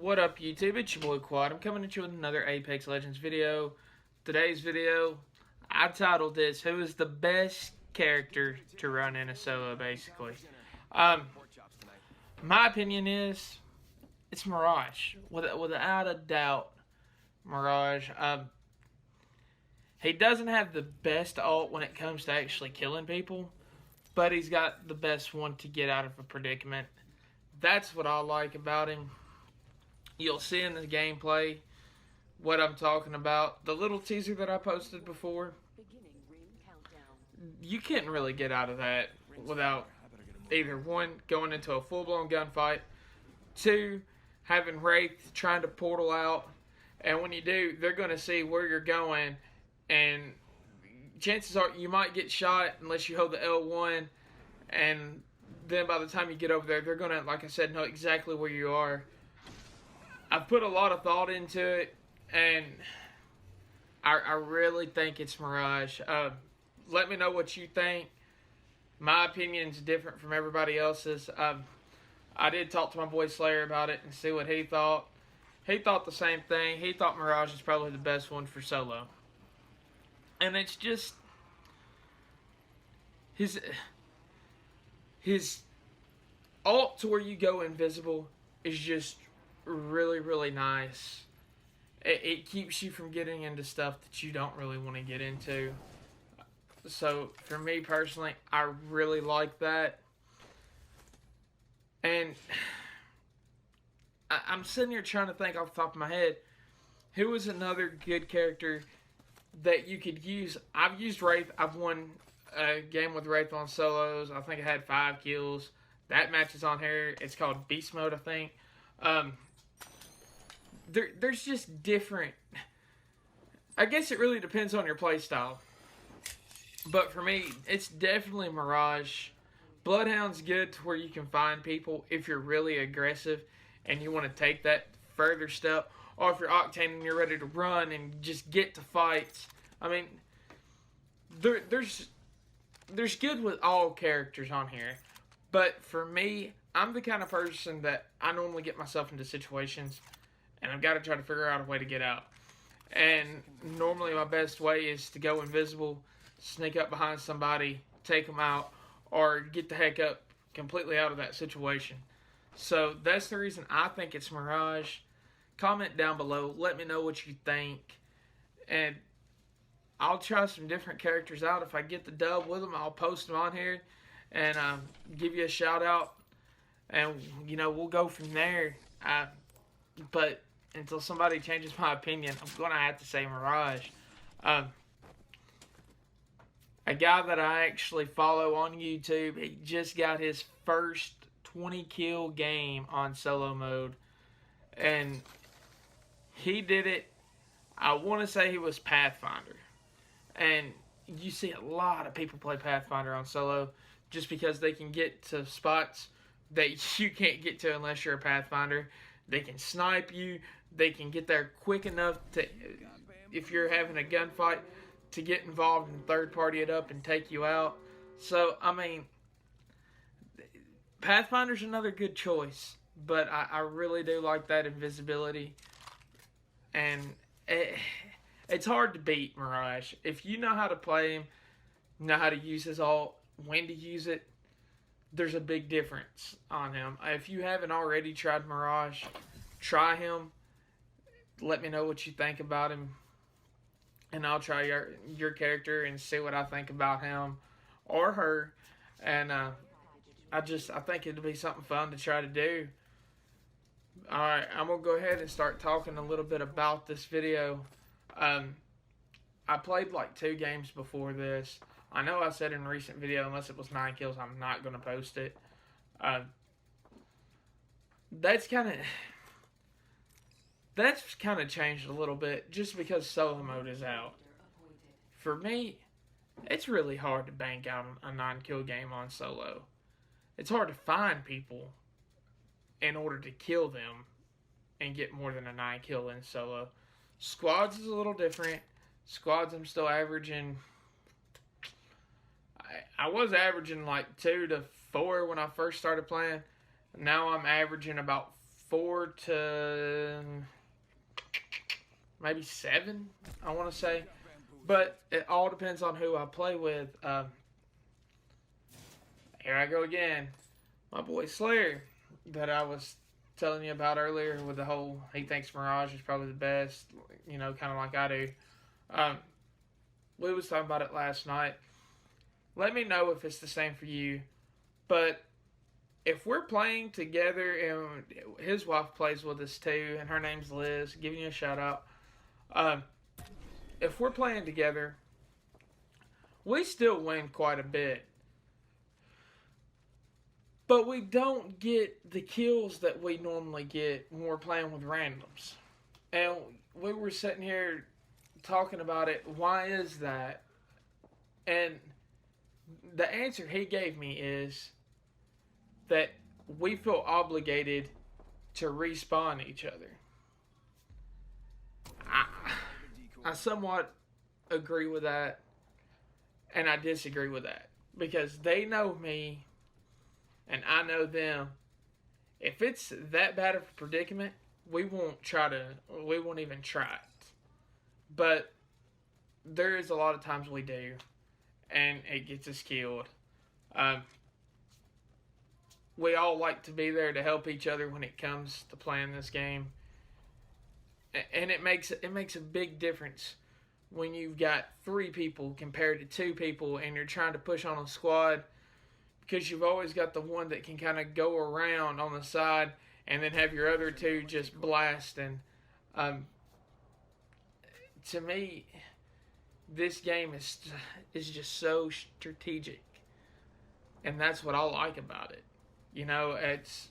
What up, YouTube? It's your boy Quad. I'm coming at you with another Apex Legends video. Today's video, I titled this, Who is the best character to run in a solo, basically. My opinion is, it's Mirage. Without a doubt, Mirage. He doesn't have the best ult when it comes to actually killing people, but he's got the best one to get out of a predicament. That's what I like about him. You'll see in the gameplay what I'm talking about. The little teaser that I posted before, you can't really get out of that without either one, going into a full-blown gunfight, two, having Wraith trying to portal out, and when you do, they're going to see where you're going, and chances are you might get shot unless you hold the L1, and then by the time you get over there, they're going to, like I said, know exactly where you are. I've put a lot of thought into it, and I really think it's Mirage. Let me know what you think. My opinion is different from everybody else's. I did talk to my boy Slayer about it and see what he thought. He thought the same thing. He thought Mirage is probably the best one for solo. And it's just his ult to where you go invisible is just really, really nice. It keeps you from getting into stuff that you don't really want to get into. So, for me personally, I really like that. And I'm sitting here trying to think off the top of my head, who is another good character that you could use? I've used Wraith. I've won a game with Wraith on solos. I think I had 5 kills. That match is on here. It's called Beast Mode, I think. There's just different. I guess it really depends on your playstyle. But for me, it's definitely Mirage. Bloodhound's good to where you can find people if you're really aggressive and you want to take that further step. Or if you're Octane and you're ready to run and just get to fights. I mean, there's good with all characters on here. But for me, I'm the kind of person that I normally get myself into situations and I've got to try to figure out a way to get out. And normally my best way is to go invisible, sneak up behind somebody, take them out, or get the heck up completely out of that situation. So that's the reason I think it's Mirage. Comment down below. Let me know what you think. And I'll try some different characters out. If I get the dub with them, I'll post them on here and give you a shout out. And, you know, we'll go from there. But until somebody changes my opinion, I'm going to have to say Mirage. A guy that I actually follow on YouTube, he just got his first 20 kill game on solo mode. And he did it, I want to say he was Pathfinder. And you see a lot of people play Pathfinder on solo just because they can get to spots that you can't get to unless you're a Pathfinder. They can snipe you. They can get there quick enough to, if you're having a gunfight, to get involved and third party it up and take you out. So, I mean, Pathfinder's another good choice. But I really do like that invisibility. And it's hard to beat Mirage. If you know how to play him, know how to use his ult, when to use it, there's a big difference on him. If you haven't already tried Mirage, try him. Let me know what you think about him. And I'll try your character and see what I think about him or her. And I think it'll be something fun to try to do. Alright, I'm going to go ahead and start talking a little bit about this video. I played like 2 games before this. I know I said in a recent video, unless it was 9 kills, I'm not going to post it. That's kind of changed a little bit just because solo mode is out. For me, it's really hard to bank out a 9-kill game on solo. It's hard to find people in order to kill them and get more than a 9 kill in solo. Squads is a little different. Squads I'm still averaging. I was averaging like 2 to 4 when I first started playing. Now I'm averaging about 4 to maybe 7, I want to say. But it all depends on who I play with. Here I go again. My boy Slayer, that I was telling you about earlier, with the whole, he thinks Mirage is probably the best, you know, kind of like I do. We was talking about it last night. Let me know if it's the same for you. But if we're playing together, and his wife plays with us too, and her name's Liz, giving you a shout out. If we're playing together, we still win quite a bit. But we don't get the kills that we normally get when we're playing with randoms. And we were sitting here talking about it. Why is that? And the answer he gave me is that we feel obligated to respawn each other. I somewhat agree with that, and I disagree with that, because they know me and I know them. If it's that bad of a predicament, we won't even try it. But there is a lot of times we do, and it gets us killed. We all like to be there to help each other when it comes to playing this game. And it makes a big difference when you've got 3 people compared to 2 people, and you're trying to push on a squad, because you've always got the one that can kind of go around on the side and then have your other 2 just blast. And to me, this game is just so strategic, and that's what I like about it. You know, it's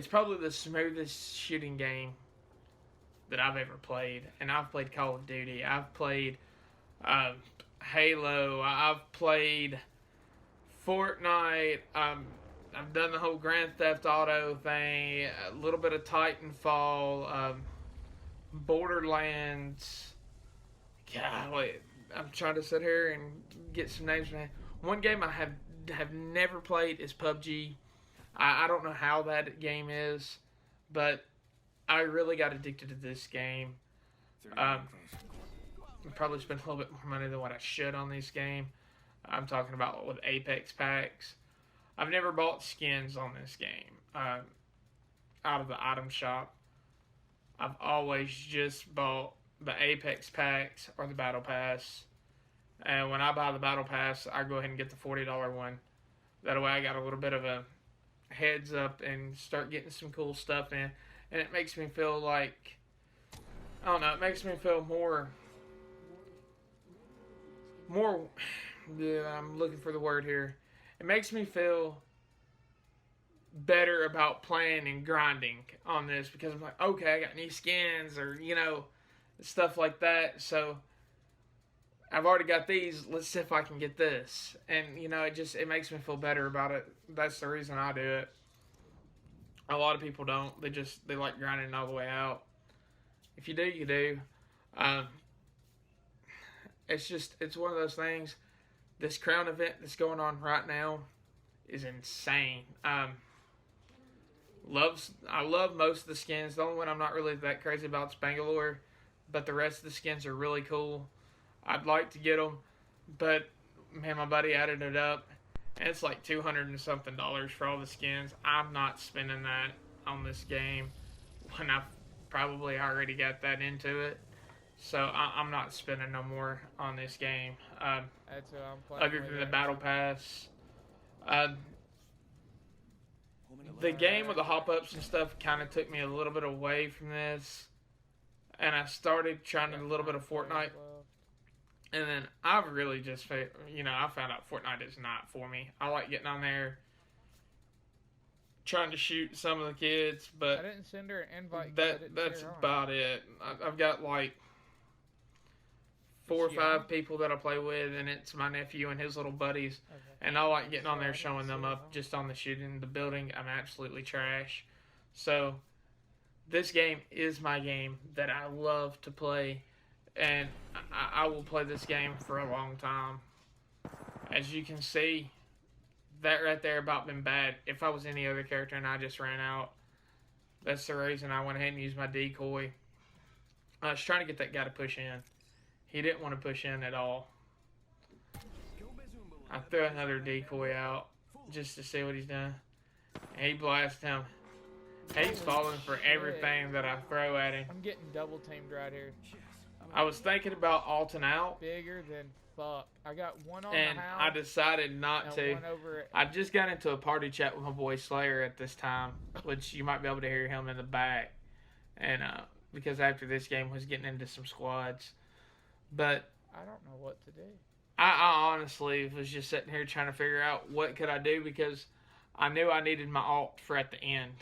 probably the smoothest shooting game that I've ever played. And I've played Call of Duty, I've played Halo, I've played Fortnite, I've done the whole Grand Theft Auto thing, a little bit of Titanfall, Borderlands. Golly, I'm trying to sit here and get some names. One game I have never played is PUBG. I don't know how that game is, but I really got addicted to this game. I probably spent a little bit more money than what I should on this game. I'm talking about with Apex packs. I've never bought skins on this game out of the item shop. I've always just bought the Apex packs or the Battle Pass. And when I buy the Battle Pass, I go ahead and get the $40 one. That way I got a little bit of a heads up and start getting some cool stuff in. And it makes me feel like, I don't know, it makes me feel more, I'm looking for the word here. It makes me feel better about playing and grinding on this, because I'm like, okay, I got new skins, or, you know, stuff like that. So I've already got these. Let's see if I can get this. And, you know, it makes me feel better about it. That's the reason I do it. A lot of people don't. They like grinding all the way out. If you do, you do. It's one of those things. This crown event that's going on right now is insane. I love most of the skins. The only one I'm not really that crazy about is Bangalore, but the rest of the skins are really cool. I'd like to get them, but man, my buddy added it up, and it's like $200 and something for all the skins. I'm not spending that on this game when I've probably already got that into it. So I'm not spending no more on this game. That's what I'm playing. Other than the Battle Pass. The game with the hop-ups and stuff kind of took me a little bit away from this. And I started trying a little bit of Fortnite. And then I've really just, I found out Fortnite is not for me. I like getting on there, trying to shoot some of the kids, but I didn't send her an invite. That's about it. I've got like 4 or 5 people that I play with, and it's my nephew and his little buddies. Okay. And I like getting on there, showing them up just on the shooting. The building, I'm absolutely trash. So this game is my game that I love to play, and I will play this game for a long time. As you can see, that right there about been bad. If I was any other character and I just ran out, That's the reason I went ahead and used my decoy. I was trying to get that guy to push in. He didn't want to push in at all. I threw another decoy out just to see what he's done. And he blasted him. He's falling for everything that I throw at him. I'm getting double teamed right here. I was thinking about alting out. Bigger than fuck. I got one on And the house. I decided not to. One over I just got into a party chat with my boy Slayer at this time, which you might be able to hear him in the back. And because after this game was getting into some squads. But I don't know what to do. I honestly was just sitting here trying to figure out what could I do because I knew I needed my alt for at the end.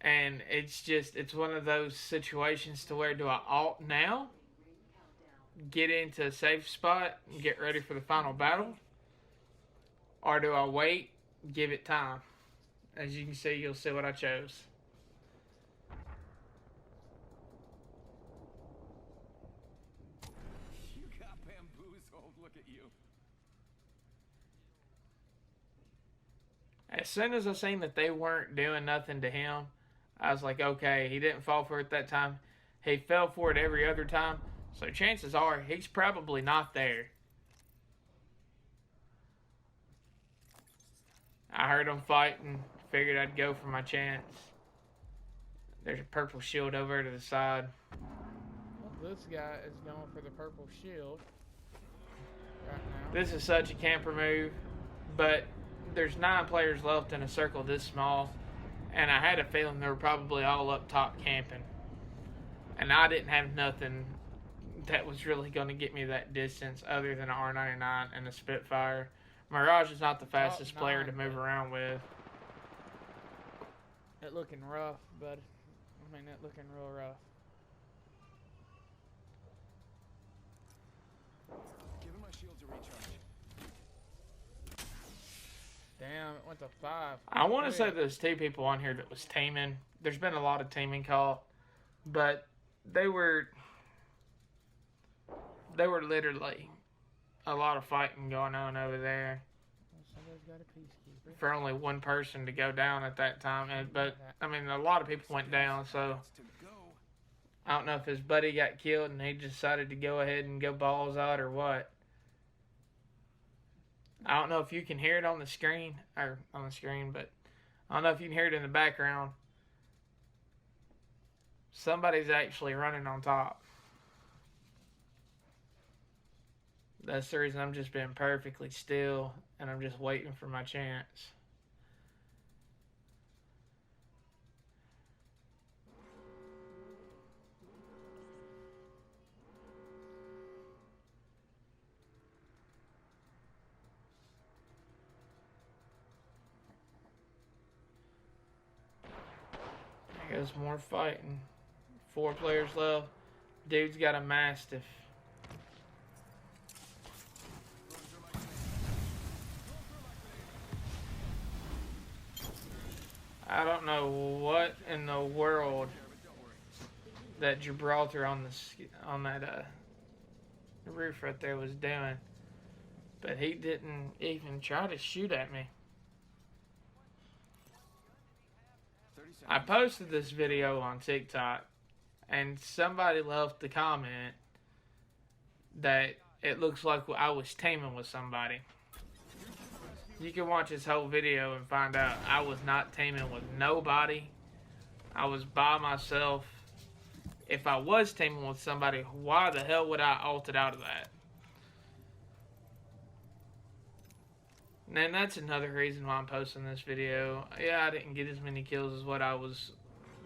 And it's one of those situations to where do I alt now, get into a safe spot, and get ready for the final battle? Or do I wait, give it time? As you can see, you'll see what I chose. You got bamboozled, look at you. As soon as I seen that they weren't doing nothing to him, I was like, okay, he didn't fall for it that time. He fell for it every other time. So chances are he's probably not there. I heard him fighting. Figured I'd go for my chance. There's a purple shield over to the side. Well, this guy is going for the purple shield right now. This is such a camper move. But there's 9 players left in a circle this small. And I had a feeling they were probably all up top camping. And I didn't have nothing that was really going to get me that distance other than an R99 and a Spitfire. Mirage is not the fastest player to move around with. It looking rough, bud. I mean, it looking real rough. Giving my shields a recharge. Damn, it went to 5. I want to say there's 2 people on here that was teaming. There's been a lot of teaming call, but they were literally a lot of fighting going on over there. Well, somebody's got a peacekeeper. For only one person to go down at that time, but I mean a lot of people went down, so I don't know if his buddy got killed and he decided to go ahead and go balls out or what. I don't know if you can hear it on the screen, but I don't know if you can hear it in the background. Somebody's actually running on top. That's the reason I'm just being perfectly still and I'm just waiting for my chance. There goes more fighting. 4 players left. Dude's got a Mastiff. I don't know what in the world that Gibraltar on that roof right there was doing, but he didn't even try to shoot at me. I posted this video on TikTok, and somebody left the comment that it looks like I was teaming with somebody. You can watch this whole video and find out I was not teaming with nobody. I was by myself. If I was teaming with somebody, why the hell would I ulted out of that? And that's another reason why I'm posting this video. Yeah, I didn't get as many kills as what I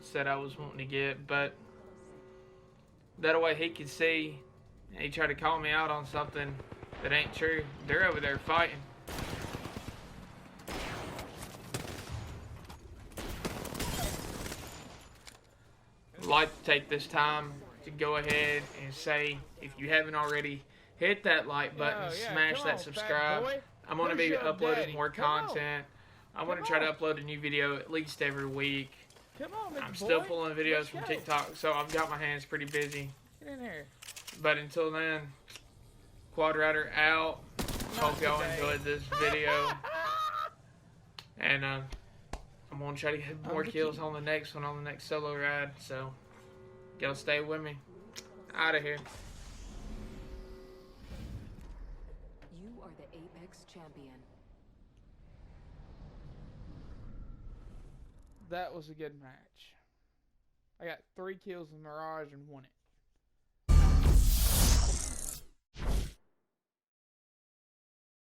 said I was wanting to get, but that way he could see. He tried to call me out on something that ain't true. They're over there fighting. I'd like to take this time to go ahead and say, if you haven't already, hit that like button, smash that subscribe. I'm going to be uploading more content. I'm going to try to upload a new video at least every week. I'm still pulling videos from TikTok, so I've got my hands pretty busy. Get in here. But until then, Quad Rider out. Hope y'all enjoyed this video. And I'm gonna try to get more kills on the next one, on the next solo ride. So, y'all stay with me. Out of here. You are the Apex champion. That was a good match. I got 3 kills in Mirage and won it.